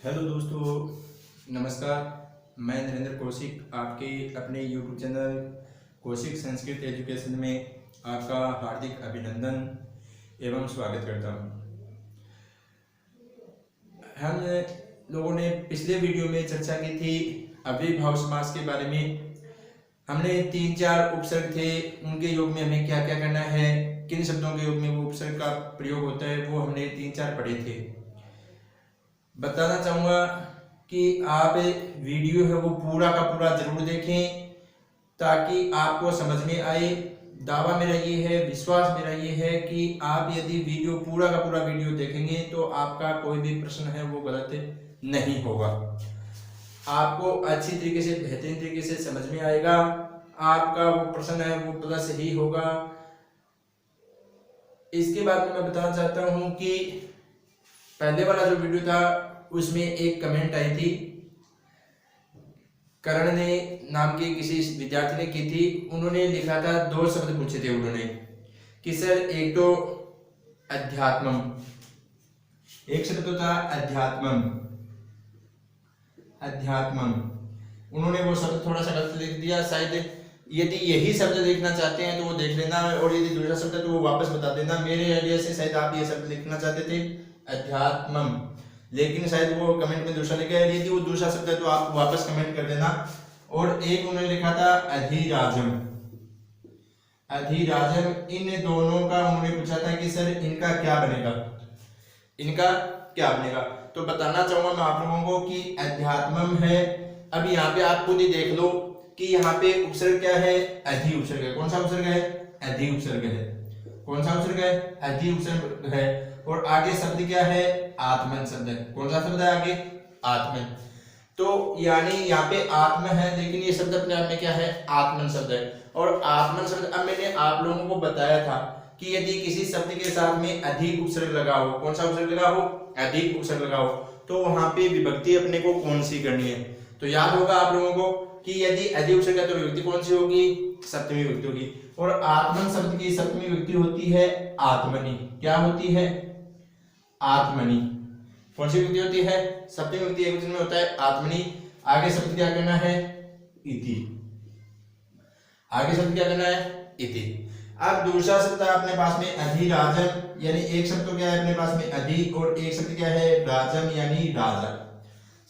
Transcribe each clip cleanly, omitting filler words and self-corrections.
Hello दोस्तों, नमस्कार। मैं नरेंद्र कौशिक आपके अपने YouTube channel Kaushik Sanskrit education में आपका हार्दिक अभिनंदन एवं स्वागत करता हूं। हम लोगों ने पिछले वीडियो में चर्चा की थी अव्ययीभाव समास के बारे में। हमने 3-4 उपसर्ग थे, उनके योग में हमें क्या क्या करना है, किन शब्दों के योग में वो उपसर्ग का प्रयोग होता है, वो हमने 3-4 पढ़े थे। बताना चाहूँगा कि आप वीडियो है वो पूरा का पूरा जरूर देखें ताकि आपको समझ में आए। दावा मेरा ये है, विश्वास मेरा ये है कि आप यदि वीडियो पूरा का पूरा वीडियो देखेंगे तो आपका कोई भी प्रश्न है वो गलत नहीं होगा। आपको अच्छी तरीके से, बेहतरीन तरीके से समझ में आएगा। आपका वो प्रश्न है वो प्लस ही होगा। इसके बाद में मैं बताना चाहता हूँ कि पहले वाला जो वीडियो था उसमें एक कमेंट आई थी, करण ने नाम के किसी विद्यार्थी ने की थी। उन्होंने लिखा था 2 शब्द पूछे थे उन्होंने कि सर एक तो अध्यात्मम, एक शब्द तो था अध्यात्मम। अध्यात्मम उन्होंने वो शब्द थोड़ा सा गलत लिख दिया। शायद यदि यही शब्द लिखना चाहते हैं तो वो देख लेना, और यदि दूसरा शब्द है तो वो वापस बता देना। मेरे आइडिया से शायद आप ये शब्द लिखना चाहते थे अध्यात्मम, लेकिन शायद वो कमेंट में दूसरा लिखा है। यदि वो दूसरा शब्द है तो आप वापस कमेंट कर देना। और एक उन्होंने लिखा था अधिराजम। अधिराजम, इन दोनों का उन्होंने पूछा था कि सर इनका क्या बनेगा, इनका क्या बनेगा। तो बताना चाहूंगा मैं आप लोगों को कि अध्यात्मम है। अब यहाँ पे आप खुद ही देख लो कि यहाँ पे उपसर्ग क्या है, अधि उपसर्ग है। कौन सा उपसर्ग है, अधि उपसर्ग है। कौन सा उपसर्ग है, अधि उपसर्ग है। और आगे शब्द क्या है, आत्मन शब्द है। कौन सा शब्द है आगे, आत्मन। तो यानी यहाँ पे आत्म है, लेकिन ये शब्द अपने आप में क्या है, आत्मन शब्द है। और आत्मन शब्द अब मैंने आप लोगों को बताया था कि यदि किसी शब्द के साथ में अधिक उपसर्ग लगा हो, कौन सा उपसर्ग लगा हो, अधिक उपसर्ग लगा हो, तो वहां पे विभक्ति अपने को कौन सी करनी है। तो याद होगा आप लोगों को कि यदि अधिक उपसर्ग है तो विभक्ति कौन सी होगी, सप्तमी विभक्ति होगी। और आत्मन शब्द की सप्तमी विभक्ति होती है आत्मनि। क्या होती है, आत्मनि। कौन सी विभक्ति होती है, सप्तमी विभक्ति एकवचन में होता है आत्मनि। आगे शब्द क्या करना है, इति। आगे शब्द क्या करना है, इति। अब दूसरा शब्द है अपने पास में अधिराजम, यानी एक शब्द तो क्या है अपने पास में अधि, और एक शब्द क्या है राजम यानी राजा।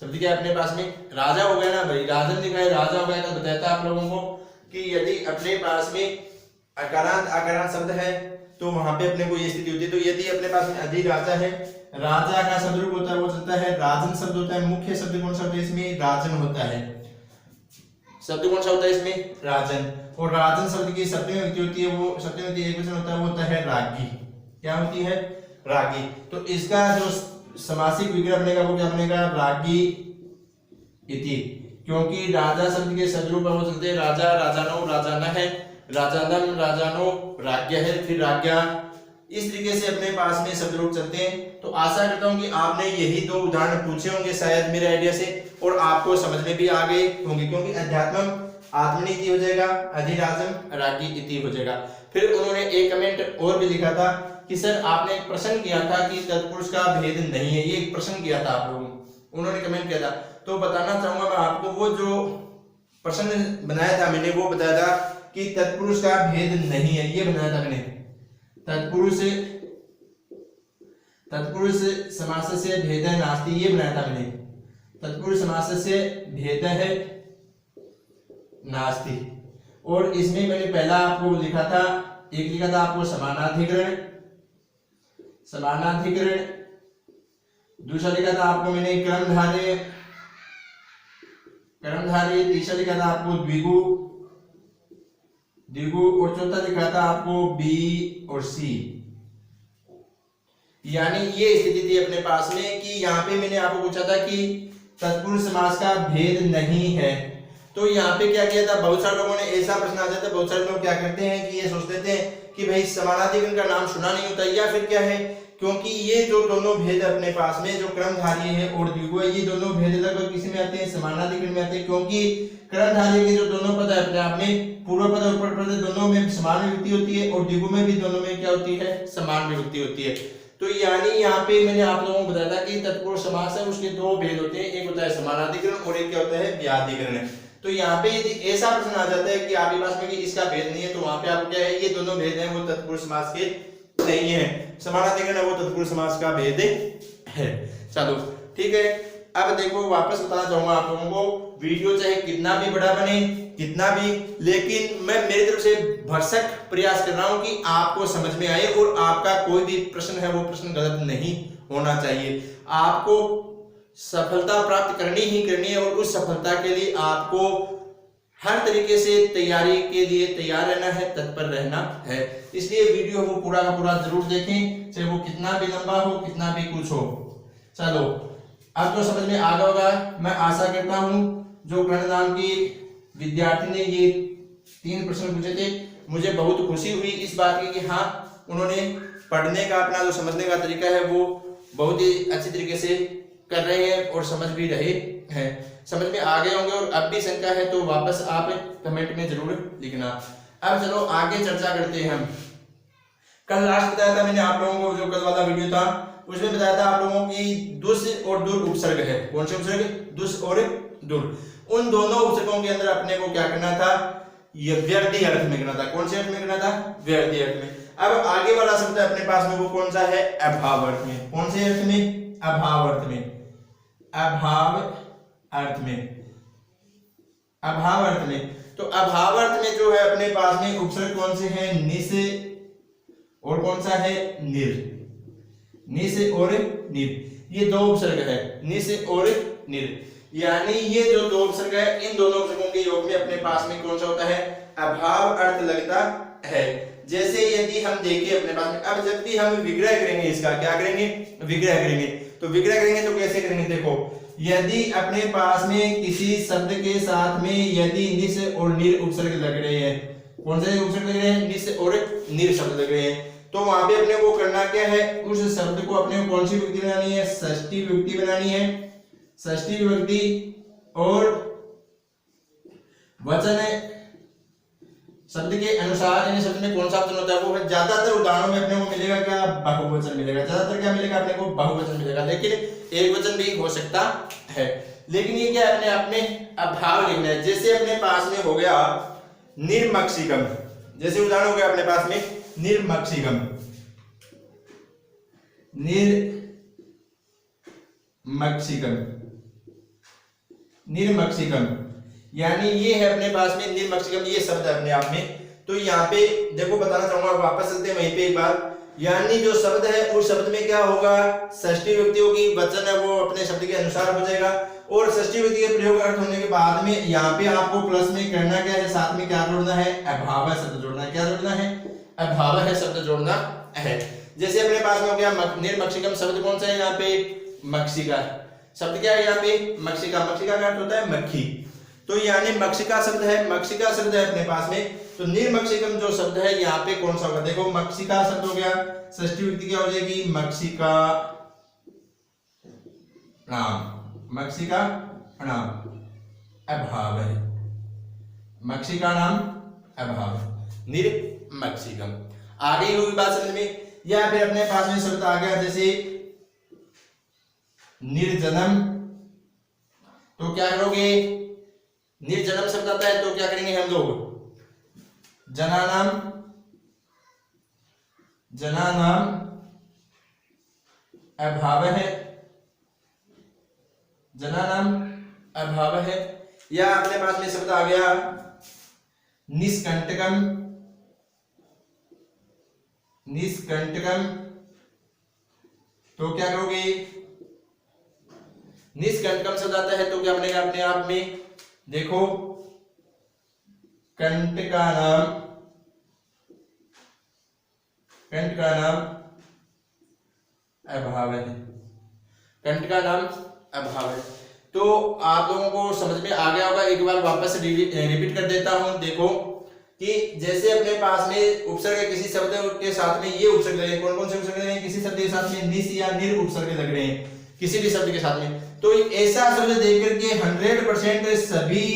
शब्द क्या है अपने पास में, राजा हो गया ना भाई, राजन लिखा है राजा हो गया। तो बताता आप लोगों को कि यदि अपने पास में अकारांत आकारांत शब्द है तो वहां पे अपने को ये स्थिति होती है। तो यदि अपने पास में अधि राजा है, राजा का शब्द रूप होता है वो चलता है राजन शब्द होता है। मुख्य शब्द कौन सा होता है इसमें, राजन होता है। शब्द कौन सा होता है इसमें, राजन। और राजन शब्द की सप्तमी विभक्ति होती है, वो सप्तमी विभक्ति एकवचन होता है, वो होता है रागी। क्या होती है, रागी। तो इसका जो समासिक विग्रह बनेगा वो क्या बनेगा, रागी इति। क्योंकि राजा शब्द के शब्द रूप हो सकते हैं राजा, राजानो, राजाना है, राजानम, राजानो, राज्य है, फिर राज्ञा। इस तरीके से अपने पास में शब्द रूप चलते हैं। तो आशा करता हूं कि आपने यही 2 उदाहरण पूछे होंगे शायद मेरे आइडिया से, और आपको समझ में भी आ गए होंगे। क्योंकि अध्यात्मम आत्मनि इति हो जाएगा, अधिराजम राज्ञी इति हो जाएगा। फिर उन्होंने एक कमेंट और भी लिखा था कि सर आपने एक प्रश्न किया था कि तत्पुरुष का भेद नहीं है। ये एक प्रश्न किया था आप लोगों, उन्होंने कमेंट किया था। तो बताना चाहूंगा मैं आपको, वो जो प्रश्न बनाया था मैंने, वो बताया था कि तत्पुरुष का भेद नहीं है। ये बनाया था मैंने, तत्पुरुष समास से भेद नास्ति, ये बनाया था मैंने। तत्पुरुष समास से भेद है नास्ति। और इसमें मैंने पहला आपको लिखा था, एक लिखा था आपको समानाधिकरण, समानाधिकरण। दूसरा लिखा था आपको मैंने कर्मधारय, कर्मधारय। तीसरा लिखा था आपको द्विगु, द्विगु। और चौथा लिखा था आपको बी और सी। यानी ये स्थिति थी अपने पास में कि यहाँ पे मैंने आपको पूछा था कि तत्पुरुष समास का भेद नहीं है। तो यहाँ पे क्या किया था, बहुत सारे लोगों ने ऐसा प्रश्न आ जाता है, बहुत सारे लोग क्या करते हैं कि ये सोचते थे कि भाई समानाधिकरण का नाम सुना नहीं होता, या फिर क्या है, क्योंकि ये जो दोनों भेद अपने पास में जो क्रमधारी है और द्विगु है, ये दोनों भेद लगभग किसी में आते हैं, समानाधिकरण में आते हैं। क्योंकि क्रमधारी के जो दोनों पद है अपने आप में, पूर्व पद और उत्तर पद दोनों में समान विभक्ति होती है, और द्विगु में भी दोनों में क्या होती है, समान विभक्ति होती है। तो यानी यहाँ पे मैंने आप लोगों को बताया था कि तत्पुरुष समास है उसके दो भेद होते हैं, एक होता है समानाधिकरण और एक क्या होता है व्याधिकरण। तो यहाँ पे यदि ऐसा प्रश्न आ जाता है कि आपके पास में कि इसका भेद नहीं है, तो वहां पे आप क्या है, ये दोनों भेद हैं वो तत्पुरुष समास के नहीं है, समानाधिकरण है वो तत्पुरुष समास का भेद है। चलो ठीक है, अब देखो वापस बताना चाहूंगा आप लोगों को, वीडियो चाहे कितना भी बड़ा बने कितना भी, लेकिन मैं मेरी तरफ से भरसक प्रयास कर रहा हूं कि आपको समझ में आए और आपका कोई भी प्रश्न है वो प्रश्न गलत नहीं होना चाहिए। आपको सफलता प्राप्त करनी ही करनी है और उस सफलता के लिए आपको हर तरीके से तैयारी के लिए तैयार रहना है, तत्पर रहना है। इसलिए वीडियो वो पूरा का पूरा जरूर देखें, चाहे वो कितना भी लंबा हो कितना भी कुछ हो। चलो अब तो समझ में आ गया होगा, मैं आशा करता हूं। जो कर्ण नाम की विद्यार्थी ने ये 3 प्रश्न पूछे थे, मुझे बहुत खुशी हुई इस बात की कि हाँ उन्होंने पढ़ने का अपना जो समझने का तरीका है वो बहुत ही अच्छी तरीके से कर रहे हैं और समझ भी रहे हैं, समझ में आ गए होंगे। और अब भी शंका है तो वापस आप कमेंट में जरूर लिखना। अब चलो आगे चर्चा करते हैं हम। कल लास्ट बताया था मैंने आप लोगों को, जो कल वाला वीडियो था उसमें बताया था आप लोगों की दुस और दुर उपसर्ग है। कौन से उपसर्ग? दुस और दुर। उन दोनों उपसर्गों के अंदर अपने को क्या करना था, ये व्यर्थी अर्थ में करना था। कौन से अर्थ में करना था? व्यर्थी अर्थ में। अब आगे वाला शब्द अपने पास में वो कौन सा है? अभाव अर्थ में। कौन से अर्थ में? अभाव अर्थ में। अभाव अर्थ में, अभाव अर्थ में। तो अभाव अर्थ में जो है अपने पास में उपसर्ग कौन से हैं? निस और कौन सा है? निर। निस और निर, ये दो उपसर्ग है, निस और निर। यानी ये जो दो उपसर्ग है, इन दोनों उपसर्गों के योग में अपने पास में कौन सा होता है? अभाव अर्थ लगता है। जैसे यदि हम देखें अपने पास में, अब जब भी हम विग्रह करेंगे, इसका क्या करेंगे? विग्रह करेंगे। तो विग्रह करेंगे तो कैसे करेंगे? देखो, यदि अपने पास में किसी शब्द के साथ में यदि निस और निर उपसर्ग लग रहे हैं, कौन से उपसर्ग लग रहे हैं? निस और निर शब्द लग रहे हैं, तो वहां पे अपने को करना क्या है? उस शब्द को अपने को कौन सी विभक्ति बनानी है? षष्ठी विभक्ति बनानी है। षष्ठी विभक्ति और वचन शब्द के अनुसार, यानी शब्द में कौन सा वचन होता है वो ज्यादातर उदाहरणों में अपने को मिलेगा क्या? बहुवचन मिलेगा। ज्यादातर क्या मिलेगा? अपने को बहुवचन मिलेगा, लेकिन एक वचन भी हो सकता है। लेकिन ये क्या है? अपने आप में अभाव लिखना है। जैसे अपने पास में हो गया निर्मक्षिकम, जैसे उदाहरण हो गया अपने पास में निर्मक्षिकम। निर्मक्षिकम, निर्मक्षिकम, यानी ये है अपने पास में निर्मक्षिकम, ये शब्द है अपने आप में। तो यहाँ पे देखो बताना चाहूंगा, वापस चलते हैं वहीं पे एक बार। यानी जो शब्द है उस शब्द में क्या होगा? षष्ठी विभक्ति होगी, वचन है वो अपने शब्द के अनुसार हो जाएगा। और षष्ठी विभक्ति के प्रयोग अर्थ होने के बाद में यहाँ पे आपको प्लस में करना क्या है? साथ में क्या जोड़ना है? अभाव शब्द जोड़ना है। क्या जोड़ना है? अभाव है शब्द जोड़ना है। जैसे अपने पास में हो गया निर्मक्षिकम, शब्द कौन सा है यहाँ पे? मक्षिका। शब्द क्या है यहाँ पे? मक्षिका। मक्षिका का अर्थ होता है मक्खी। तो यानी मक्षिका शब्द है, मक्षिका शब्द है अपने पास में। तो निर्मक्षिकम जो शब्द है यहाँ पे कौन सा होगा? देखो, मक्षिका शब्द हो गया, षष्ठी विभक्ति क्या हो जाएगी? मक्षिका नाम। मक्षिका नाम अभाव है, मक्षिका नाम अभाव, निर्मक्षिकम। आगे हुई बात समझ में? या फिर अपने पास में शब्द आ गया जैसे निर्जनम, तो क्या करोगे? निर्जनम शब्द आता है तो क्या करेंगे हम लोग? जनानाम, जनानाम अभाव है, जनानाम अभाव है। या अपने पास में शब्द आ गया निष्कंटकम, निष्कंटकम, तो क्या करोगे? निष्कंटकम शब्द आता है तो क्या बनेगा अपने आप में? देखो, कंट का नाम, कंट का नाम अभाव है, कंट का नाम अभाव है। तो आप लोगों को समझ में आ गया होगा। एक बार वापस रिपीट कर देता हूं। देखो कि जैसे अपने पास में उपसर्ग किसी शब्द के साथ में ये उपसर्ग लगे, कौन कौन से उपसर्ग लगे? किसी शब्द के साथ में निस या निर उपसर्ग लग रहे हैं, किसी भी शब्द के साथ में। तो ऐसा शब्द देख करके 100% सभी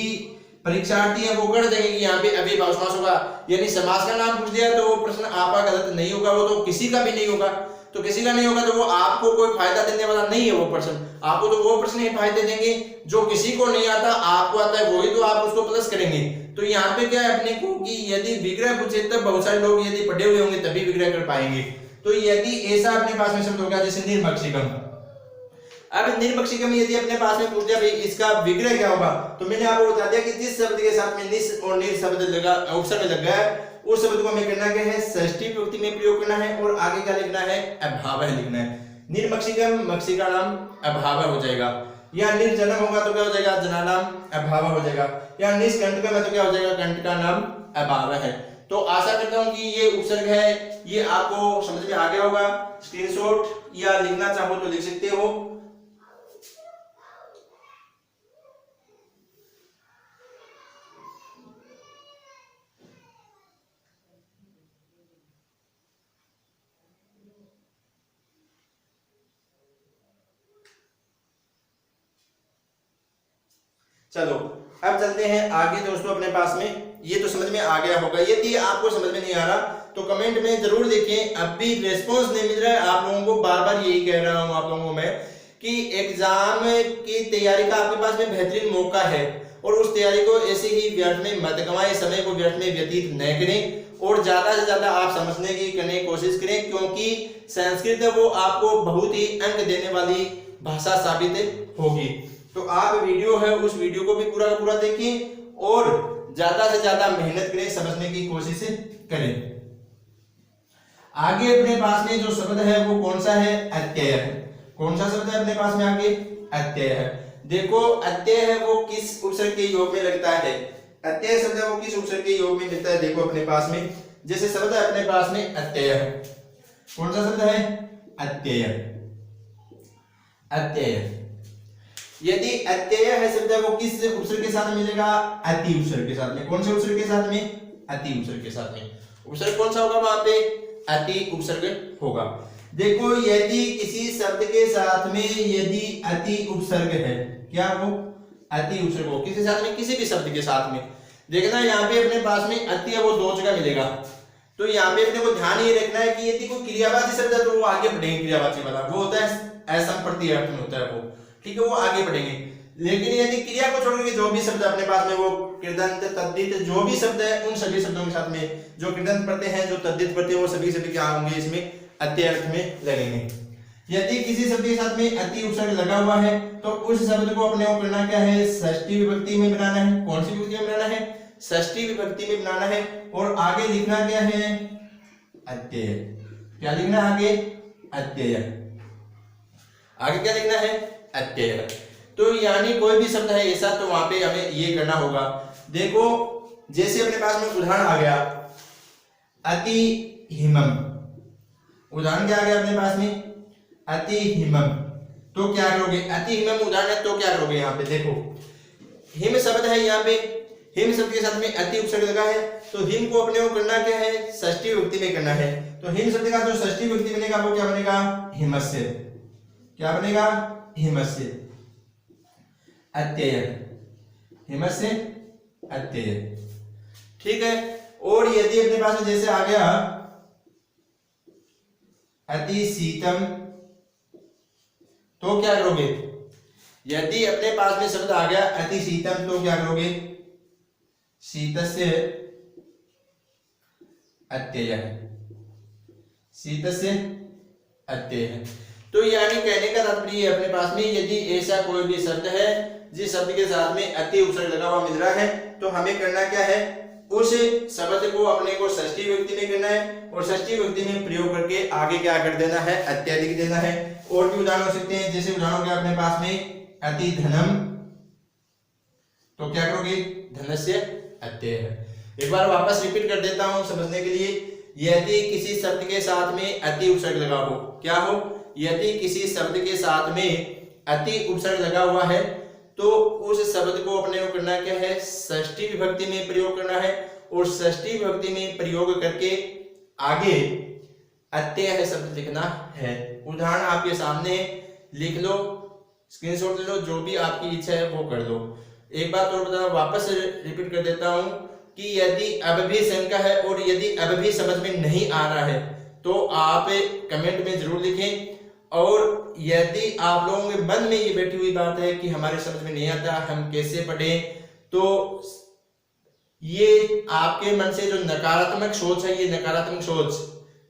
परीक्षार्थी है वो कर देंगे कि यहाँ पे अव्ययभाव समास होगा, यानी समास का नाम पूछ दिया तो वो प्रश्न आपका गलत नहीं होगा, वो तो किसी का भी नहीं होगा। तो किसी का नहीं होगा तो वो आपको कोई फायदा देने वाला नहीं है वो प्रश्न। आपको तो वो प्रश्न ही फायदे देंगे जो किसी को नहीं आता, आपको आता है वही तो आप उसको प्लस करेंगे। तो यहाँ पे क्या है अपने को कि यदि विग्रह पूछे तब बहुत सारे लोग यदि पढ़े हुए होंगे तभी विग्रह कर पाएंगे। तो यदि ऐसा अपने पास में शब्द हो गया जैसे निर्मक्षिकम, अब निर्मक्षिकम यदि अपने पास में पूछ दिया भाई इसका विग्रह क्या होगा, तो मैंने आपको बता दिया कि जिस शब्द के साथ में निस और निर शब्द लगा उपसर्ग लग गया है उस शब्द को हमें करना क्या है, षष्ठी विभक्ति में प्रयोग करना है और आगे क्या लिखना है, अभावः लिखना है। निर्मक्षिकम मक्षिका नाम अभावः हो जाएगा, या निर्जनम होगा तो क्या हो जाएगा, जना नाम अभावः हो जाएगा, या निष्कंटकम है तो क्या हो जाएगा, कंट का नाम अभावः है। तो आशा करता हूं कि ये उपसर्ग है ये आपको समझ में आ गया होगा। स्क्रीनशॉट या लिखना चाहो तो लिख सकते हो। चलो अब चलते हैं आगे दोस्तों अपने पास में। ये तो समझ में आ गया होगा, यदि आपको समझ में नहीं आ रहा तो कमेंट में जरूर देखें। अब भी रिस्पॉन्स नहीं मिल रहा है आप लोगों को, बार बार यही कह रहा हूं आप लोगों को मैं कि एग्जाम की तैयारी का आपके पास में बेहतरीन मौका है और उस तैयारी को ऐसे ही व्यर्थ में मत गंवाएं, समय को व्यर्थ में व्यतीत न करें और ज्यादा से ज्यादा आप समझने की करने की कोशिश करें, क्योंकि संस्कृत वो आपको बहुत ही अंक देने वाली भाषा साबित होगी। तो आप वीडियो है उस वीडियो को भी पूरा का पूरा देखें और ज्यादा से ज्यादा मेहनत करें, समझने की कोशिश करें। आगे अपने पास में जो शब्द है वो कौन सा है, अत्यय है। कौन सा शब्द है अपने पास में आगे, अत्यय है। देखो अत्यय है वो किस उपसर्ग के योग में लगता है, अत्यय शब्द है वो किस उपसर्ग के योग में लगता है। देखो अपने पास में जैसे शब्द है अपने पास में अत्यय है, कौन सा शब्द है, अत्यय। अत्यय यदि अत्यय है शब्द है वो किस उपसर्ग के साथ मिलेगा, अति उपसर्ग के साथ में। कौन से उपसर्ग के साथ में, अति उपसर्ग के साथ में। उपसर्ग कौन सा होगा वहां पे, अति उपसर्ग होगा। देखो यदि किसी शब्द के साथ में यदि अति उपसर्ग है, क्या वो अति उपसर्ग हो किसी साथ में, किसी भी शब्द के साथ में, देखना यहाँ पे अपने पास में अति है वो दो जगह मिलेगा। तो यहाँ पे अपने को ध्यान ये रखना है कि यदि कोई क्रियावाची शब्द है तो वो आगे बढ़ेंगे, क्रियावाची वाला वो होता है असंप्रति अर्थ में होता है वो, ठीक है, वो आगे बढ़ेंगे। लेकिन यदि क्रिया को छोड़ के जो भी शब्द अपने पास में वो कृदंत तद्धित जो भी शब्द है उन सभी शब्दों के साथ में जो कृदंत प्रत्यय हैं जो तद्धित प्रत्यय वो सभी सभी क्या होंगे, इसमें अत्यय अर्थ में लगेंगे। यदि किसी शब्द के साथ में अति उपसर्ग लगा हुआ है तो उस शब्द को अपने को करना क्या है, षष्ठी विभक्ति में बनाना है। कौन सी विभक्ति में बनाना है, षष्ठी विभक्ति में बनाना है और आगे लिखना क्या है, अत्यय। क्या लिखना है आगे, अत्यय। आगे क्या लिखना है, अत्यय। तो यानी कोई भी शब्द है ऐसा तो वहां पे हमें ये करना होगा। देखो जैसे अपने पास में उदाहरण आ गया अति हिमम, उदाहरण क्या आ गया अपने पास में, अति हिमम। तो क्या करोगे, अति हिमम उदाहरण है तो क्या करोगे, यहाँ पे देखो हिम शब्द है, यहाँ पे हिम शब्द के साथ में अति उपसर्ग लगा है तो हिम को अपने को करना क्या है, षष्ठी विभक्ति में करना है। तो हिम शब्द का जो षष्ठी विभक्ति बनेगा वो क्या बनेगा, हिमस्य। क्या बनेगा, हिमस्य अत्यय, हिमस्य अत्यय, ठीक है। और यदि अपने पास में जैसे आ गया अति शीतम तो क्या करोगे, यदि अपने पास में शब्द आ गया अति शीतम तो क्या करोगे, शीतस्य अत्यय, शीतस्य अत्यय। तो यानी कहने का तात्पर्य अपने पास में यदि ऐसा कोई भी शब्द है जिस शब्द के साथ में अति उपसर्ग लगा हुआ मिल रहा है तो हमें करना क्या है, उस शब्द को अपने को षष्ठी विभक्ति में करना है और षष्ठी विभक्ति में प्रयोग करके आगे क्या कर देना है, अत्यय लिख देना है। और भी उदाहरण हो सकते हैं, जैसे उदाहरण हो गया अपने पास में अति धनम तो क्या करोगे, धनस्य अत्यय है। एक बार वापस रिपीट कर देता हूं समझने के लिए, यदि किसी शब्द के साथ में अति उपसर्ग लगा हो, क्या हो, यदि किसी शब्द के साथ में अति उपसर्ग लगा हुआ है तो उस शब्द को अपने को करना क्या है, षष्ठी विभक्ति में प्रयोग करना है और षष्ठी विभक्ति में प्रयोग करके आगे अत्यय है शब्द लिखना है। उदाहरण आपके सामने लिख लो, स्क्रीनशॉट ले लो, जो भी आपकी इच्छा है वो कर लो। एक बात और बता वापस रिपीट कर देता हूं कि यदि अब भी शंका है और यदि अब भी समझ में नहीं आ रहा है तो आप कमेंट में जरूर लिखें। और यदि आप लोगों के मन में ये बैठी हुई बात है कि हमारे समझ में नहीं आता हम कैसे पढ़ें, तो ये आपके मन से जो नकारात्मक सोच है, ये नकारात्मक सोच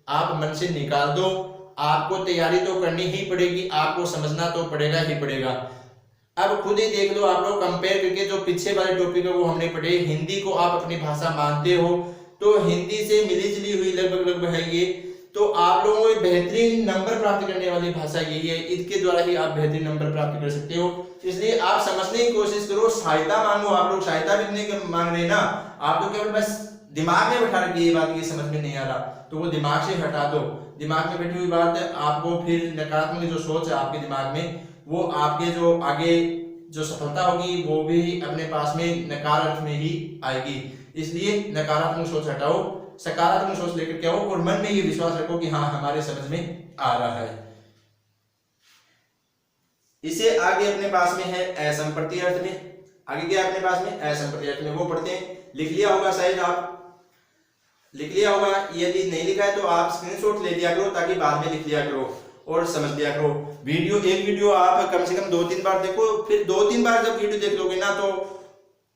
आप मन से निकाल दो। आपको तैयारी तो करनी ही पड़ेगी, आपको समझना तो पड़ेगा ही पड़ेगा। अब खुद ही देख लो, आप लोग कंपेयर करके जो पीछे वाले टॉपिक है वो हमने पढ़े। हिंदी को आप अपनी भाषा मानते हो तो हिंदी से मिली जुली हुई लगभग है ये, तो आप लोगों को बेहतरीन नंबर प्राप्त करने वाली भाषा यही है। इसके द्वारा ही आप बेहतरीन नंबर प्राप्त कर सकते हो। इसलिए आप समझने की कोशिश करो, सहायता मांगो। आप लोग सहायता भी नहीं मांग रहे ना, आप तो केवल बस दिमाग में बैठा रखिए ये बात, ये समझ में नहीं आ रहा तो वो दिमाग से हटा दो। दिमाग में बैठी हुई बात है, आपको फिर नकारात्मक जो सोच है आपके दिमाग में, वो आपके जो आगे जो सफलता होगी वो भी अपने पास में नकार अर्थ में ही आएगी। इसलिए नकारात्मक सोच हटाओ, सकारात्मक सोच लेकर के आओ और मन में ये विश्वास रखो कि हाँ हमारे समझ में आ रहा है। इसे आगे अपने पास में है असंप्रति अर्थ में। आगे क्या अपने पास में असंप्रति अर्थ में, वो पढ़ते हैं। लिख लिया होगा शायद, आप लिख लिया होगा। यदि नहीं लिखा है तो आप स्क्रीनशॉट ले लिया करो ताकि बाद में लिख लिया करो और समझ लिया करो। एक वीडियो आप कम से कम 2-3 बार देखो, फिर 2-3 बार जब वीडियो देख लोगे ना तो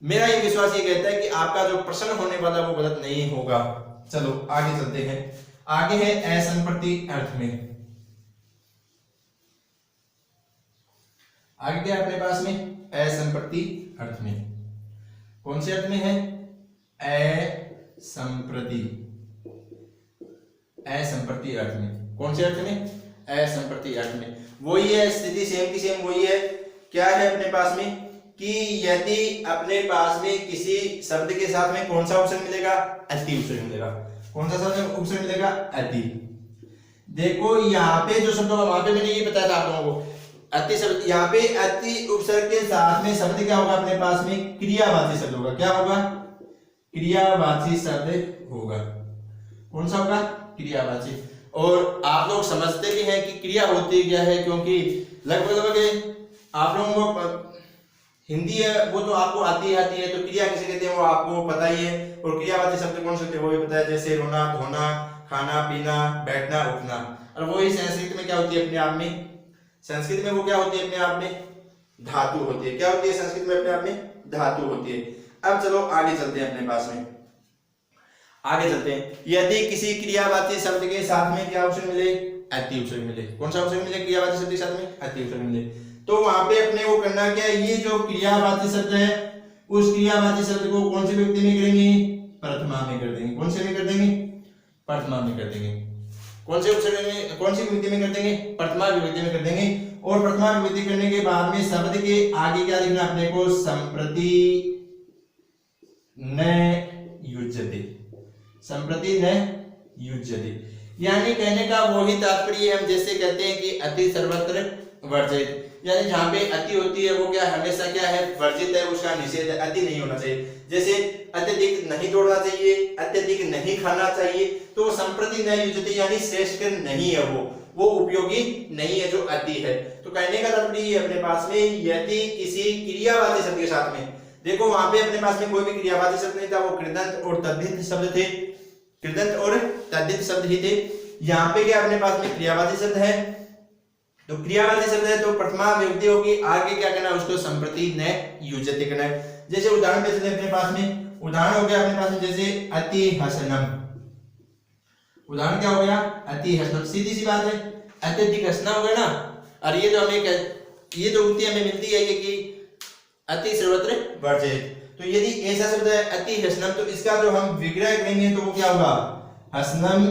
मेरा ये विश्वास ये कहता है कि आपका जो प्रश्न होने वाला वो गलत नहीं होगा। चलो आगे चलते हैं। आगे है असंप्रति अर्थ में। आगे क्या है अपने पास में असंप्रति अर्थ में। कौन से अर्थ में है? असंप्रति अर्थ में। कौन से अर्थ में? असंप्रति अर्थ में। वही है स्थिति, सेम की सेम वही है। क्या है अपने पास में कि यदि अपने पास में किसी शब्द के साथ में कौन सा उपसर्ग मिलेगा? अति उपसर्ग मिलेगा। कौन सा शब्द उपसर्ग मिलेगा? अति। देखो यहाँ पे जो शब्द होगा, वहां पे मैंने ये बताया था आप लोगों को, अति शब्द। यहाँ पे अति उपसर्ग के साथ में शब्द क्या होगा अपने पास में? क्रियावाची शब्द होगा। क्या होगा? क्रियावाची शब्द होगा। कौन सा होगा? क्रियावाची। और आप लोग समझते भी हैं कि क्रिया होती क्या है, क्योंकि लगभग आप लोगों को हिंदी है वो तो आपको आती है, तो क्रिया किसे कहते हैं वो आपको पता ही है। और क्रियावाची शब्द कौन से होते हैं वो भी पता है, जैसे रोना, धोना, खाना, पीना, बैठना, उठना। और वही संस्कृत में क्या होती है अपने आप में? संस्कृत में वो क्या होती है अपने आप में? धातु होती है। क्या होती है संस्कृत में अपने आप में? धातु होती है। अब चलो आगे चलते हैं, अपने पास में आगे चलते हैं। यदि किसी क्रियावाची शब्द के साथ में क्या ऑप्शन मिले? अति उपसर्ग मिले। कौन सा उपसर्ग मिले? क्रियावाची शब्द के साथ में अति उपसर्ग मिले। तो वहां पे अपने को करना क्या है? ये जो क्रियावाची शब्द है उस क्रियावाची शब्द को कौन से विभक्ति में करेंगे? प्रथमा में कर देंगे। कौन से में कर देंगे? प्रथमा में कर देंगे। कौन से उपसर्ग में, कौन सी विभक्ति में कर देंगे? प्रथमा विभक्ति में कर देंगे। और प्रथमा विभक्ति करने के बाद में शब्द के आगे क्या लिखना अपने को? संप्रति न युज्यते। संप्रति न युज्यते, यानी कहने का वही तात्पर्य हम जैसे कहते हैं कि अति सर्वत्र वर्जित, यानी जहां पे अति होती है वो क्या हमेशा क्या है? वर्जित है, उसका निषेध है। अति नहीं होना चाहिए। जैसे अत्यधिक नहीं दौड़ना चाहिए, अत्यधिक नहीं खाना चाहिए, तो संप्रति न युज्यते यानी श्रेष्ठ नहीं है, वो उपयोगी नहीं है जो अति है। तो कहने का तात्पर्य अपने पास में यदि किसी क्रियावाची शब्द के साथ में, देखो वहां पे अपने पास में कोई भी क्रियावाची शब्द नहीं था, वो कृदंत और तद्धित शब्द थे। कृदंत और तद्धित शब्द ही थे। यहाँ पे क्या अपने पास में क्रियावाची शब्द है, तो क्रियावाची शब्द है तो प्रथमा विभक्ति होगी। आगे क्या करना है? उसको संप्रति न युज्यते करना है। जैसे उदाहरण देते हैं अपने पास में, उदाहरण हो गया अपने पास में जैसे अति हसनम। उदाहरण क्या हो गया? अति हसनम। सीधी सी बात है, अत्यधिक हंसना हो गया ना। और ये जो हमें ये जो उक्ति हमें मिलती है कि अति सर्वत्र वर्जित, तो यदि ऐसा शब्द है अति हसनम, तो इसका जो हम विग्रह करेंगे तो वो क्या होगा? हसनम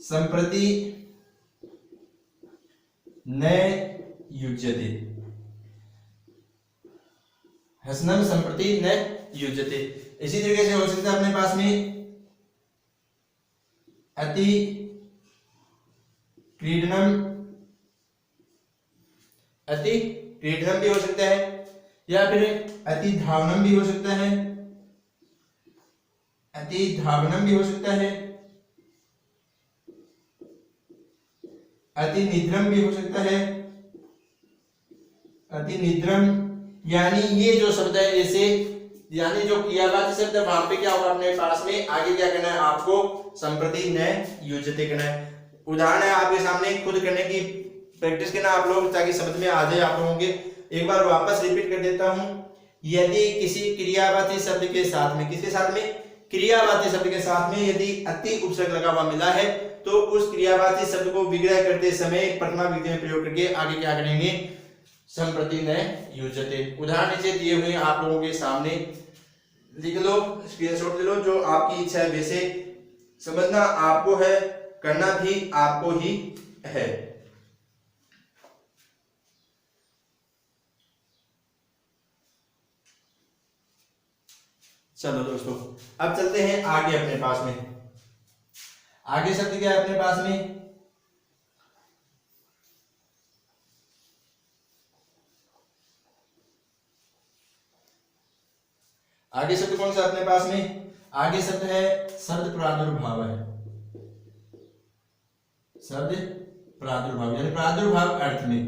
संप्रति न युज्यते। हसनम संप्रति न युज्यते। इसी तरीके से हो सकता है अपने पास में अति क्रीडनम, अति क्रीडनम भी हो सकता है, या फिर अति धावनम भी हो सकता है, अति धावनम भी हो सकता है, अति निद्रम भी हो सकता है, अति निद्रम। यानी ये जो शब्द है ऐसे यानी जो क्रियावाची शब्द है वहां पे क्या होगा अपने पास में, आगे क्या करना है आपको, संप्रति न युज्यते करना है। उदाहरण है आपके सामने, खुद करने की प्रैक्टिस करना आप लोग, ताकि समझ में आ जाए आप लोगों के। एक बार वापस रिपीट कर देता हूं। यदि किसी क्रियावाची शब्द के साथ में, किसके साथ में, क्रियावाची शब्द के साथ में यदि अति उपसर्ग लगा हुआ मिला है तो उस क्रियावाची शब्द को विग्रह करते समय प्रथमा विधि में प्रयोग करके आगे क्या करेंगे, संप्रति न युज्यते। उदाहरण नीचे दिए हुए आप लोगों के सामने, लिख लो, स्क्रीनशॉट ले लो, जो आपकी इच्छा है वैसे समझना आपको है, करना भी आपको ही है। चलो दोस्तों, अब चलते हैं आगे अपने पास में। आगे शब्द क्या है अपने पास में, आगे शब्द कौन सा अपने पास में, आगे शब्द है शब्द प्रादुर्भाव है। शब्द प्रादुर्भाव यानी प्रादुर्भाव अर्थ में,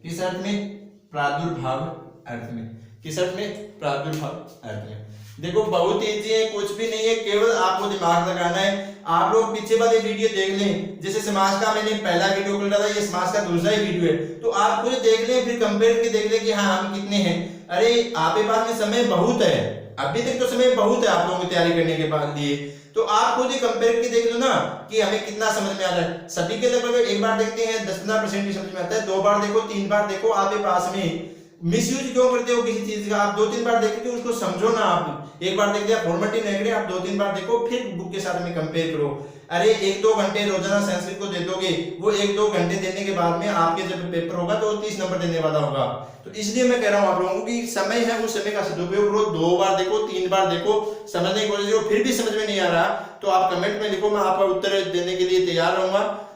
किस अर्थ में, प्रादुर्भाव अर्थ में, किस अर्थ में, प्रादुर्भाव अर्थ में। देखो बहुत इजी है, कुछ भी नहीं है, केवल आपको दिमाग लगाना है। आप लोग पीछे वाले वीडियो देख लें, जैसे समाज का मैंने पहला वीडियो खोल रहा था, ये समाज का दूसरा ही वीडियो है, तो आप खुद देख लें, फिर कंपेयर करके देख लें कि हाँ हम कितने हैं। अरे आपके पास में समय बहुत है, अभी तक तो समय बहुत है आप लोगों की तैयारी करने के बाद लिए, तो आप खुद ही कंपेयर करके देख लो ना कि हमें कितना समझ में आ रहा है। सभी के लगभग एक बार देखते हैं 10-15% ही समझ में आता है, 2 बार देखो, 3 बार देखो, आपके पास में मिसयूज क्यों करते हो किसी चीज का। आप 2-3 बार देख के उसको समझो ना। आप एक बार देख दिया, फॉर्मेटिव नहीं करें, आप 2-3 बार देखो, फिर बुक के साथ में कंपेयर करो। अरे 1-2 घंटे रोजाना संस्कृत को दे दोगे, वो 1-2 घंटे देने के बाद में आपके जब पेपर होगा तो 30 नंबर देने वाला होगा। तो इसलिए मैं कह रहा हूं आप लोगों को कि समय है, उस समय का सदुपयोग करो। 2 बार देखो, 3 बार देखो, समझने की कोशिश करो, फिर भी समझ में नहीं आ रहा तो आप कमेंट में लिखो, मैं आपका उत्तर देने के लिए तैयार रहूंगा।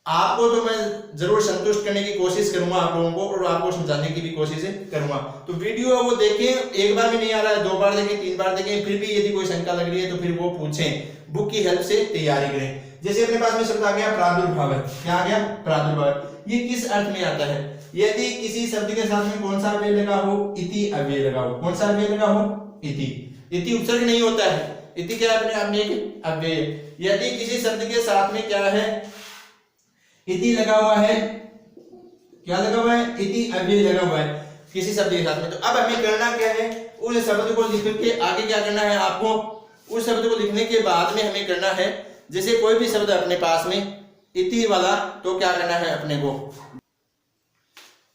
आपको तो मैं जरूर संतुष्ट करने की कोशिश करूंगा आप लोगों को, और आपको समझाने की भी कोशिश करूंगा। तो वीडियो वो देखें, एक बार भी नहीं आ रहा है, 2 बार देखें, 3 बार देखें, फिर भी यदि कोई शंका लग रही है तो फिर वो पूछें, बुक की हेल्प से तैयारी करें। जैसे अपने पास में शब्द आ गया प्रादुर्भाव, क्या आ गया, प्रादुर्भाव। ये किस अर्थ में आता है, यदि किसी शब्द के साथ में कौन सा अव्यय लगा हो, इति अव्यय लगा हो। कौन सा अव्यय लगा हो, इति। इति उपसर्ग नहीं होता है, इति क्या है अपने आप में एक अव्यय। यदि किसी शब्द के साथ में क्या है, इति लगा हुआ है, क्या लगा हुआ है, इति अव्यय लगा हुआ है किसी शब्द के साथ में, तो अब हमें करना क्या है, उस शब्द को लिख के आगे क्या करना है आपको, उस शब्द को लिखने के बाद में हमें करना है, जैसे कोई भी शब्द अपने पास में इति वाला, तो क्या करना है अपने को।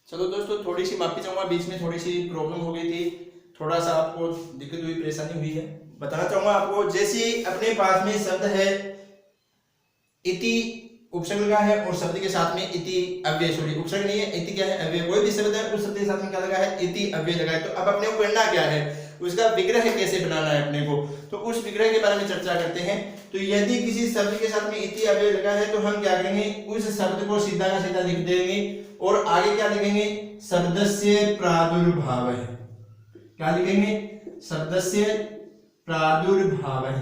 चलो दोस्तों, थोड़ी सी माफी चाहूंगा, बीच में थोड़ी सी प्रॉब्लम हो गई थी, थोड़ा सा आपको दिक्कत हुई, परेशानी हुई है, बताना चाहूंगा आपको। जैसे अपने पास में शब्द है इति, उपसर्ग लगा है, और शब्द के साथ में इति अव्यय, सॉरी उपसर्ग नहीं है, इति क्या है, अव्यय। कोई भी शब्द है उस शब्द के साथ में क्या लगा है, इति अव्यय लगा है। तो अब अपने को करना क्या है, उसका विग्रह कैसे बनाना है अपने को, तो उस विग्रह के बारे में चर्चा करते हैं। तो यदि किसी शब्द के साथ में इति अव्यय लगा है तो हम क्या करेंगे, उस शब्द को सीधा का सीधा लिख देंगे, और आगे क्या लिखेंगे, शब्दस्य प्रादुर्भाव है। क्या लिखेंगे, शब्दस्य प्रादुर्भाव है,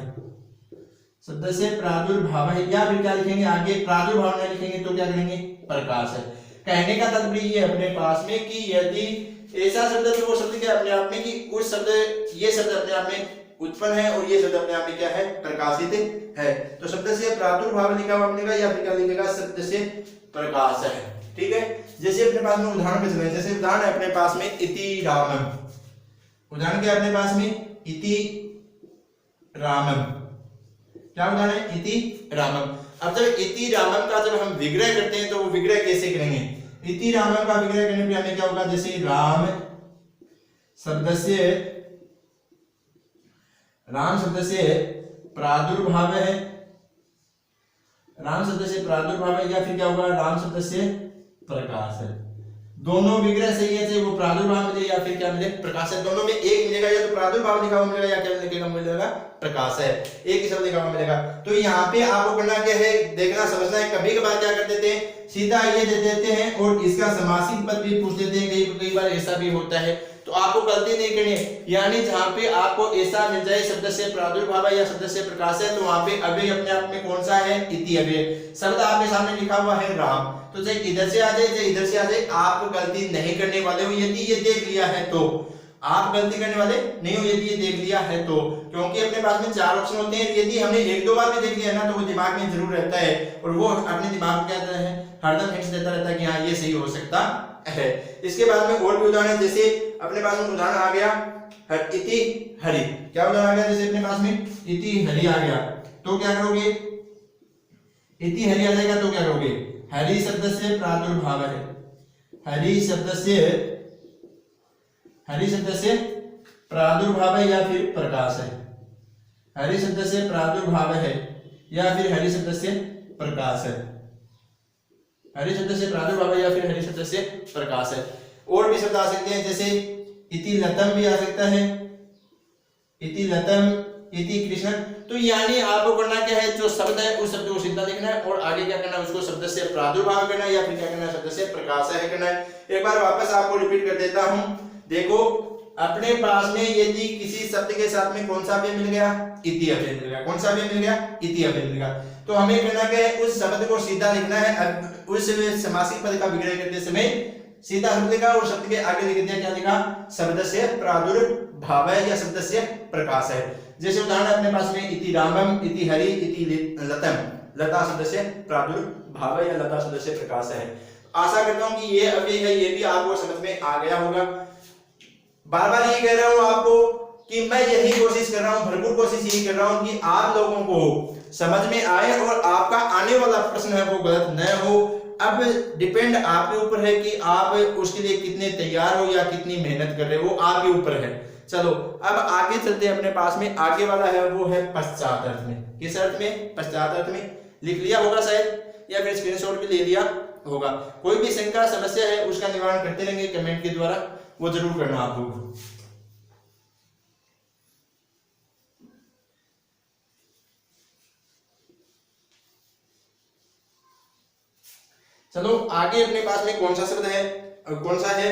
शब्दस्य प्रादुर्भाव है। या फिर क्या लिखेंगे आगे, प्रादुर्भाव नहीं लिखेंगे तो क्या करेंगे, प्रकाश है। कहने का तात्पर्य ये अपने पास में कि यदि ऐसा शब्द है तो वो शब्द क्या अपने आप में कि उस शब्द, ये शब्द अपने आप में उत्पन्न है और ये शब्द अपने आप में क्या है, प्रकाशित है। तो शब्द से प्रादुर्भाव लिखा हुआ मिलेगा, या फिर क्या लिखेगा, शब्द से प्रकाश है। ठीक है, जैसे अपने पास में उदाहरण पे चले, जैसे उदाहरण है अपने पास में इति रामम। उदाहरण क्या अपने पास में, इति रामम। क्या उदाहरण है, इति रामम। अब जब इति रामम का जब हम विग्रह करते हैं तो वो विग्रह कैसे करेंगे, इति रामम का विग्रह करने पे हमें क्या होगा, जैसे राम शब्द से प्रादुर्भाव है, राम शब्द से प्रादुर्भाव है, या फिर क्या होगा, राम शब्द से प्रकाश है। दोनों विग्रह सही है, चाहे वो प्रादुर्भाव मिले या फिर क्या मिले, प्रकाश है। दोनों में एक मिलेगा, या तो प्रादुर्भाव लिखा हुआ मिलेगा या क्या लिखेगा मिलेगा, प्रकाश है। एक ही शब्द लिखा हुआ मिलेगा। तो यहाँ पे आपको करना क्या है, देखना समझना है। कभी कभार क्या कर देते हैं, सीधा ये दे देते हैं और इसका समासिक पद भी पूछ लेते हैं, कई बार ऐसा भी होता है। तो आपको गलती नहीं करनी है, यानी जहां पे आपको ऐसा मिल जाए शब्द से प्रादुर्भाव या शब्द से प्रकाश है, तो वहां पे अव्यय अपने आप में कौन सा है, इति अव्यय। शब्द आपके सामने लिखा हुआ है राम, तो चाहे इधर से आ जाए चाहे इधर से आ जाए, आपको गलती नहीं करने वाले हो। यदि ये देख लिया है तो आप गलती करने वाले नहीं हो यदि ये देख लिया है तो, क्योंकि अपने पास में 4 ऑप्शन होते हैं। यदि हमने 1-2 बार भी देख लिया ना तो वो दिमाग में जरूर रहता है और वो अपने दिमाग को क्या कहता है, हरदम हिंट्स देता रहता है कि हाँ ये सही हो सकता है। इसके बाद में और भी उदाहरण, जैसे अपने पास में उदाहरण आ गया इति हरि, क्या उदाहरण आ गया, जैसे अपने पास में इति हरि आ गया तो क्या करोगे, इति हरि आ जाएगा तो क्या करोगे, हरि शब्द से प्रादुर्भाव है, हरि शब्द से प्रादुर्भाव है या फिर प्रकाश है, हरि शब्द से प्रादुर्भाव है या फिर हरि शब्द से प्रकाश है, हरि शब्द से प्रादुर्भाव है या फिर हरि शब्द से प्रकाश है। और भी शब्द आ सकते हैं, जैसे इति लतम भी आ सकता है, इति लतम, इति कृष्ण। तो यानी आपको करना क्या है, जो शब्द है उस शब्द को सीधा लिखना है और आगे क्या करना है, उसको शब्द से प्रादुर्भाव करना है या फिर क्या करना है, शब्द से प्रकाश है करना है। एक बार वापस आपको रिपीट कर देता हूं, देखो अपने पास में यदि किसी शब्द के साथ में कौन सा अव्यय मिल गया, इति अव्यय मिल गया, कौन सा अव्यय मिल गया, इति अव्यय मिल गया, तो हमें करना क्या है, उस शब्द को सीधा लिखना है, उस समासिक पद का विग्रह करते समय सीधा शब्द लिखा और शब्द के आगे लिख दिया, क्या लिखा, शब्द से प्रादुर्भाव है या शब्द से प्रकाश है। जैसे उदाहरण अपने पास में इति रामम, इति हरि, इति लतम, लता शब्द से प्रादुर्भाव है या लता शब्द से प्रकाश है। आशा करता हूं कि ये अव्यय है ये भी आपको समझ में आ गया होगा। बार बार ये कह रहा हूं आपको कि मैं यही कोशिश कर रहा हूं, भरपूर कोशिश यही कर रहा हूं कि आप लोगों को समझ में आए और आपका आने वाला प्रश्न है वो गलत न हो। अब डिपेंड आपके ऊपर है कि आप उसके लिए कितने तैयार हो या कितनी मेहनत कर रहे हो, वो आपके ऊपर है। चलो अब आगे चलते हैं, अपने पास में आगे वाला है वो है पश्चात अर्थ में। किस अर्थ में, पश्चात अर्थ में। लिख लिया होगा शायद या फिर स्क्रीनशॉट भी ले लिया होगा। कोई भी शंका समस्या है उसका निवारण करते रहेंगे कमेंट के द्वारा, वो जरूर करना आप लोग। चलो आगे अपने पास में कौन सा शब्द है, कौन सा है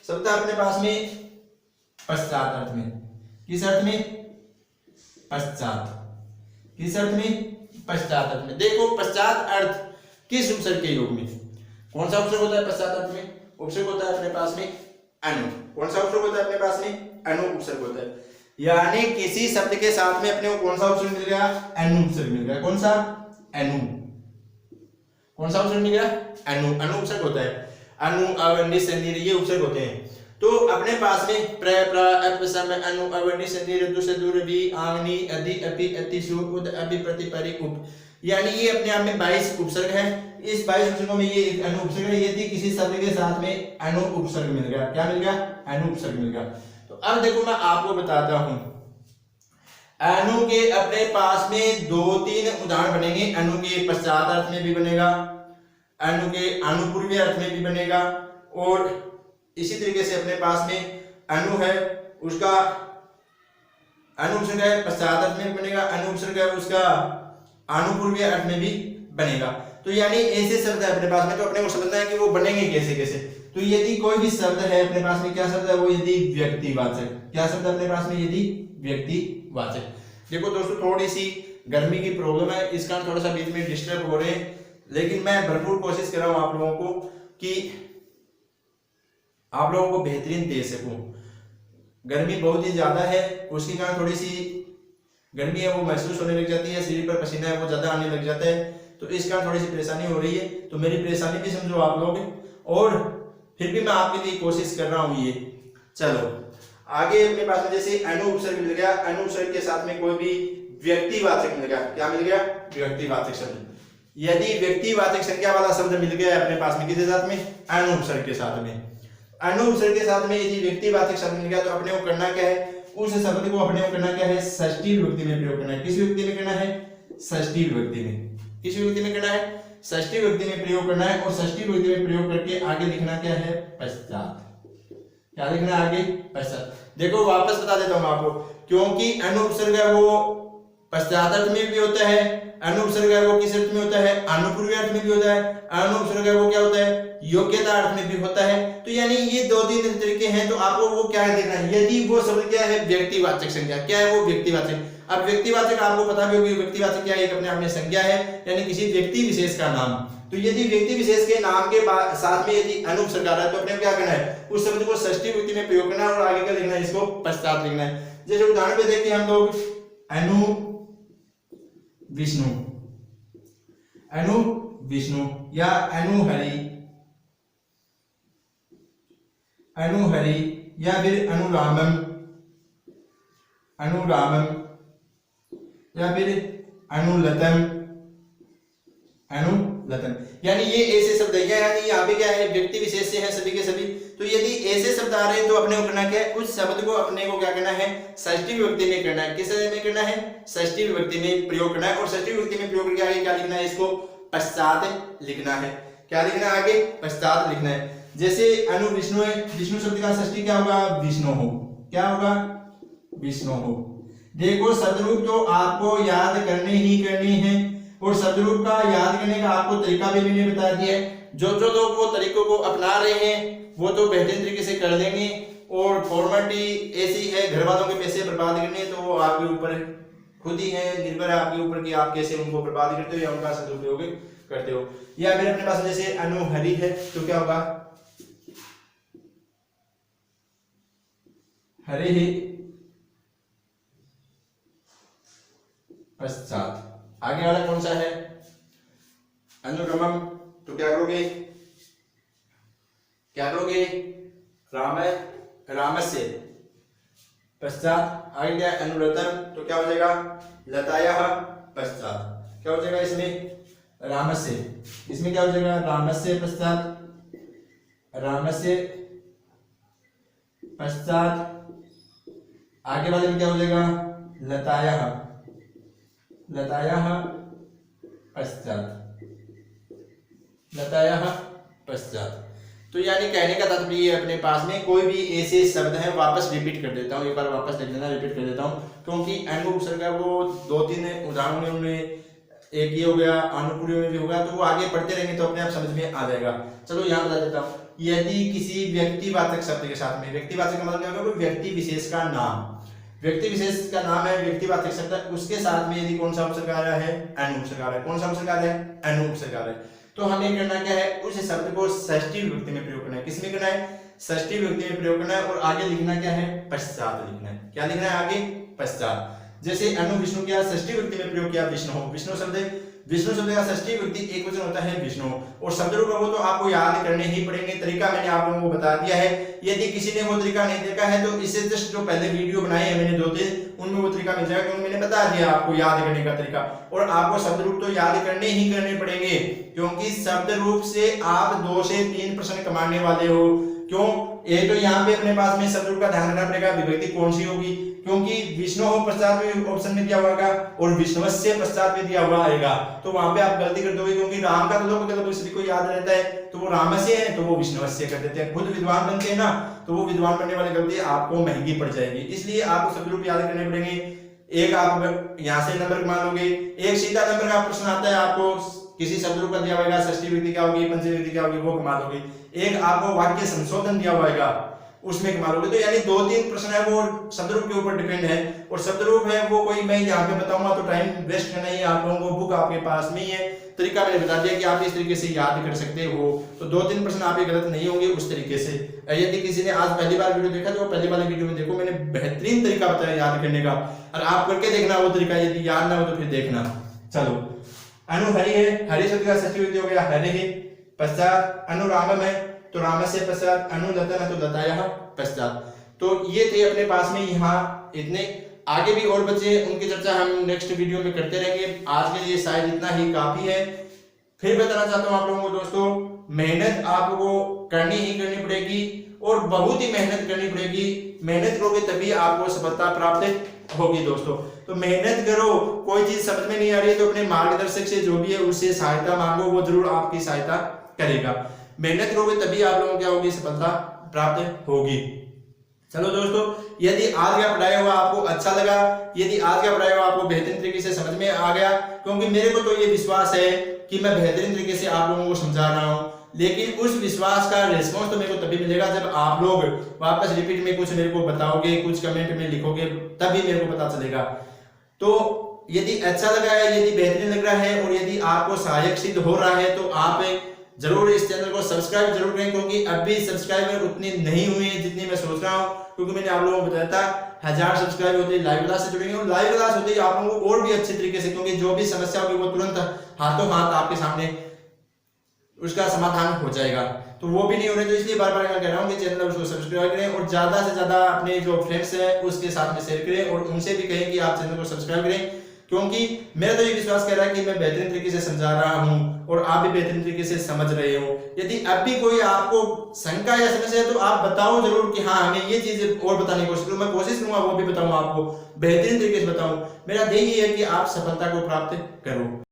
शब्द अपने पास में, पश्चात अर्थ में। किस अर्थ में, पश्चात, किस अर्थ में, पश्चात अर्थ में। देखो पश्चात अर्थ किस उपसर्ग के योग में, कौन सा उपसर्ग होता है पश्चात अर्थ में, उपसर्ग होता है अपने पास में अनु। कौन सा उपसर्ग होता है अपने पास में, अनु उपसर्ग होता है। यानी किसी शब्द के साथ में अपने को कौन सा उपसर्ग मिल गया, अनु उपसर्ग मिल गया। कौन सा, अनु, कौन सा उपसर्ग मिल गया, अनु, अनु उपसर्ग होता है। अनु, अव, निस, निर ये उपसर्ग होते हैं। तो अपने पास में प्र, प्र, अप, सम, अनु, अव, निस, निर, दुस, दुर, भी, आंगनी, अदि, अपि, अति, सु, उद, अभि, प्रति, परि, उप, यानी ये अपने आप में 22 उपसर्ग है। इस 22 उपसर्गों में ये एक अनु उपसर्ग है। यदि किसी शब्द के साथ में अनु उपसर्ग मिल गया, क्या मिल गया, अनु उपसर्ग मिल गया। तो अब देखो मैं आपको बताता हूं, अनु के अपने पास में 2-3 उदाहरण बनेंगे। अनु के पश्चात अर्थ में भी बनेगा, अनु के अनुपूर्वीय अर्थ में भी बनेगा, और इसी तरीके से अपने पास में अनु है उसका अनु उपसर्ग है पश्चात अर्थ में बनेगा, अनु उपसर्ग है उसका अनुपूर्वीय अर्थ में भी बनेगा। तो यानी ऐसे शब्द है अपने पास में, तो अपने को समझना है कि वो बनेंगे कैसे कैसे। तो यदि कोई भी शब्द है अपने पास में, क्या शब्द है वो, यदि व्यक्तिवाचक, क्या शब्द अपने पास में, यदि व्यक्तिवाचक। देखो दोस्तों थोड़ी सी गर्मी की प्रॉब्लम है, इस कारण थोड़ा सा बीच में डिस्टर्ब हो रहे हैं, लेकिन मैं भरपूर कोशिश कर रहा हूं आप लोगों को कि आप लोगों को बेहतरीन दे सकूं। गर्मी बहुत ही ज्यादा है, उसके कारण थोड़ी सी गर्मी है वो महसूस होने लग जाती है, शरीर पर पसीना है वो ज्यादा आने लग जाता है, तो इस कारण थोड़ी सी परेशानी हो रही है। तो मेरी परेशानी भी समझो आप लोग, और फिर भी मैं आपके लिए कोशिश कर रहा हूं ये। चलो आगे अपने पास में जैसे अनु उपसर्ग मिल गया, अनु उपसर्ग के साथ में कोई भी व्यक्तिवाचक मिल गया, क्या मिल गया, व्यक्तिवाचक शब्द। यदि व्यक्तिवाचक संज्ञा वाला शब्द मिल गया अपने पास में, किसके साथ में, अनु उपसर्ग के साथ में, अनु उपसर्ग के साथ में यदि व्यक्तिवाचक शब्द मिल गया तो अपने को करना क्या है, उस शब्द को अपने को करना क्या है, षष्ठी विभक्ति में प्रयोग करना है। किस विभक्ति में करना है, षष्ठी विभक्ति में। किस विभक्ति में करना है, षष्ठी विभक्ति में प्रयोग करना है, और षष्ठी विभक्ति में प्रयोग करके आगे लिखना क्या है, पश्चात। क्या लिखना है आगे, पश्चात। देखो वापस बता देता हूं आपको, क्योंकि अनु उपसर्ग है वो पश्चात अर्थ में भी होता है, अनु उपसर्ग है वो किस अर्थ में होता है, अनुपूर्वीय अर्थ में भी होता है, अनु उपसर्ग है वो क्या होता है, योग्यता अर्थ में भी होता है। तो यानी ये 2-3 तरीके हैं, तो आपको वो क्या देखना है, यदि वो शब्द क्या है, व्यक्तिवाचक संज्ञा, क्या है वो, व्यक्तिवाचक। अब व्यक्तिवाचक आपको पता भी होगी, व्यक्तिवाचक क्या है, एक अपने आप में संज्ञा है, यानी किसी व्यक्ति विशेष का नाम। तो यदि व्यक्ति विशेष के नाम के साथ में यदि अनु उपसर्ग आ रहा है तो अपने क्या करना है, उस शब्द को षष्ठी विभक्ति में प्रयोग करना है और आगे क्या लिखना है, इसको पश्चात लिखना है। जैसे उदाहरण पे देखते हैं हम लोग, अनु विष्णु, अनु विष्णु या अनुहरि, अनुहरि या फिर अनुरामम, अनुरामम या फिर अनुलतम, अनुलतन। यानी ये ऐसे शब्द है, यानी यहाँ पे क्या है, व्यक्ति विशेष से है सभी के सभी। तो यदि ऐसे शब्द आ रहे हैं तो अपने को करना क्या है, उस शब्द को अपने को क्या करना है, षष्ठी विभक्ति में करना है। किस में करना है, षष्ठी विभक्ति में प्रयोग करना है। और षष्ठी विभक्ति में प्रयोग करके आगे क्या लिखना है, इसको पश्चात लिखना है। क्या लिखना है, आगे पश्चात लिखना है। जैसे अनु विष्णु है, विष्णु शब्द का षष्ठी क्या होगा, विष्णु हो। क्या होगा, विष्णु हो। देखो शब्द रूप तो आपको याद करने ही करनी है, और शब्द रूप का याद करने का आपको तरीका भी मैंने बता दिया है। जो लोग वो तरीकों को अपना रहे हैं वो तो बेहतरीन तरीके से कर लेंगे, और फॉर्मेलिटी ऐसी है, घर वालों के पैसे बर्बाद करने तो वो आपके ऊपर खुद ही है, निर्भर है आपके ऊपर कि आप कैसे उनको बर्बाद करते हो या उनका सदुपयोग करते हो। या फिर अपने पास जैसे अनुहरि है तो क्या होगा, हरि ही पश्चात। आगे वाला कौन सा है, अनुरमम, तो क्या करोगे, क्या करोगे, राम, रामस्य पश्चात। आगे क्या, अनुरतम, तो क्या हो जाएगा, लतायाः पश्चात। क्या हो जाएगा इसमें, रामस्य, इसमें क्या हो जाएगा, रामस्य पश्चात, रामस्य पश्चात। आगे वाले में क्या हो जाएगा, लतायाः, लतायाः पश्चात, लतायाः पश्चात। तो यानी कहने का तात्पर्य अपने पास में कोई भी ऐसे शब्द हैं, वापस रिपीट कर देता हूँ, एक बार वापस लिख देना, रिपीट कर देता हूँ, क्योंकि अनु उपसर्ग का वो 2-3 उदाहरणों में एक ये हो गया, अनुपूर्व में भी होगा, तो वो आगे पढ़ते रहेंगे तो अपने आप समझ में आ जाएगा। चलो यहाँ बता देता हूँ, यदि किसी व्यक्तिवाचक शब्द के साथ में, व्यक्तिवाचक का मतलब क्या होगा, व्यक्ति विशेष का नाम, व्यक्ति विशेष का नाम है व्यक्तिवाचक शब्द, उसके साथ में यदि कौन सा उपसर्ग आ रहा है, अनु उपसर्ग आ रहा है। कौन सा उपसर्ग आ रहा है, अनु उपसर्ग आ रहा है। तो हमें करना क्या है, उस शब्द को षष्ठी विभक्ति में प्रयोग करना है। किसमें करना है, षष्ठी विभक्ति में प्रयोग करना है, और आगे लिखना क्या है, पश्चात लिखना है। क्या लिखना है, आगे पश्चात। जैसे अनु विष्णु क्या षष्ठी विभक्ति में प्रयोग किया, विष्णु हो। विष्णु शब्द, विष्णु शब्द का षष्ठी विभक्ति एक वचन होता है विष्णु, और शब्द रूप वो तो आपको याद करने ही पड़ेंगे। तरीका मैंने आप लोगों को बता दिया है, यदि किसी ने वो तरीका नहीं देखा है तो इससे जस्ट जो पहले वीडियो बनाए हैं मैंने 2-3, उनमें वो तरीका मिल जाएगा, क्योंकि मैंने बता दिया आपको याद करने का तरीका। और आपको शब्द रूप तो याद करने ही करने पड़ेंगे, क्योंकि शब्द रूप से आप 2 से 3 प्रश्न कमाने वाले हो। क्यों, ये तो यहाँ पे अपने पास में शब्द रूप का ध्यान रखना पड़ेगा, विभक्ति कौन सी होगी, क्योंकि विष्णु हो पश्चात में ऑप्शन में दिया होगा और विष्णुवस्य पश्चात में दिया हुआ आएगा, तो वहां पे आप गलती कर दोगे। क्योंकि राम का तो लोग सभी को याद रहता है, तो वो रामस्य है तो वो विष्णुवस्य कर देते हैं। खुद विद्वान बनते हैं ना, तो वो विद्वान बनने वाली गलती आपको महंगी पड़ जाएगी। इसलिए आपको शब्द रूप याद करने पड़ेंगे। एक आप यहाँ से नंबर मान लोगे, एक सीधा नंबर का प्रश्न आता है, आपको किसी शब्द रूप का दिया होगा, षष्ठी विभक्ति क्या होगी, पंचमी विभक्ति क्या होगी, वो कमा लोगे। एक आपको वाक्य संशोधन दिया होगा, उसमें कमा लोगे। तो यानी 2-3 प्रश्न है वो शब्द रूप के ऊपर डिपेंड है, और शब्द रूप है वो कोई मैं यहाँ पे बताऊंगा तो टाइम वेस्ट करना ही है। आप लोगों को बुक आपके पास में ही है, तरीका मैंने बता दिया कि आप इस तरीके से याद कर सकते हो, तो 2-3 प्रश्न आप गलत नहीं होंगे उस तरीके से। यदि किसी ने आज पहली बार वीडियो देखा तो पहली वाले वीडियो में देखो, मैंने बेहतरीन तरीका बताया याद करने का, और आप करके देखना वो तरीका, यदि याद ना हो तो फिर देखना। चलो, अनुहरि है, हरि शब्द का षष्ठी विभक्ति हो गया हरि है, पश्चात अनुरामम है तो रामस्य पश्चात, अनुलतन है तो लतायाः पश्चात। तो ये थे अपने पास में यहाँ इतने, आगे भी और बचे उनकी चर्चा हम नेक्स्ट वीडियो में करते रहेंगे। आज के लिए शायद इतना ही काफी है। फिर बताना चाहता हूँ आप लोगों को दोस्तों, मेहनत आपको करनी ही करनी पड़ेगी, और बहुत ही मेहनत करनी पड़ेगी। मेहनत करोगे तभी आपको सफलता प्राप्त होगी दोस्तों। तो मेहनत करो, कोई चीज समझ में नहीं आ रही है तो अपने मार्गदर्शक से जो भी है उससे सहायता मांगो, वो जरूर आपकी सहायता करेगा। मेहनत करोगे तभी आप लोगों को क्या होगी, सफलता प्राप्त होगी। चलो दोस्तों, यदि आज का पढ़ाया हुआ आपको अच्छा लगा, यदि आज का पढ़ाया हुआ आपको बेहतरीन तरीके से समझ में आ गया, क्योंकि मेरे को तो ये विश्वास है कि मैं बेहतरीन तरीके से आप लोगों को समझा रहा हूँ, लेकिन उस विश्वास का रिस्पॉन्स तो मेरे को तभी मिलेगा जब आप लोग वापस रिपीट में कुछ मेरे को बताओगे, कुछ कमेंट में लिखोगे, तभी मेरे को पता चलेगा। तो यदि अच्छा लगा है, यदि बेहतरीन लग रहा है और यदि आपको सहायक सिद्ध हो रहा है तो आप जरूर इस चैनल को सब्सक्राइब जरूर करें, क्योंकि अभी सब्सक्राइबर उतनी नहीं हुई है जितनी मैं सोच रहा हूँ। क्योंकि मैंने आप लोगों को बताया था 1000 सब्सक्राइब होते ही लाइव क्लास से जुड़ेंगे और लाइव क्लास होते ही आप लोगों को और भी अच्छे तरीके से, क्योंकि जो भी समस्या होगी वो तुरंत हाथों हाथ आपके सामने उसका समाधान हो जाएगा। तो वो भी नहीं हो रहे, तो इसलिए बार बार मैं कह रहा हूँ कि चैनल उसको सब्सक्राइब करें और ज्यादा से ज्यादा अपने जो फ्रेंड्स हैं उसके साथ में शेयर करें और उनसे भी कहें कि आप चैनल को सब्सक्राइब करें। क्योंकि मेरा तो ये विश्वास कर रहा है कि मैं बेहतरीन तरीके से समझा रहा हूँ और आप भी बेहतरीन तरीके से समझ रहे हो। यदि अब भी कोई आपको शंका या समस्या है तो आप बताओ जरूर कि हाँ हमें ये चीज और बताने की कोशिश करूँ, मैं कोशिश करूंगा वो भी बताऊँ, आपको बेहतरीन तरीके से बताऊँ। मेरा ध्येय ये है कि आप सफलता को प्राप्त करो।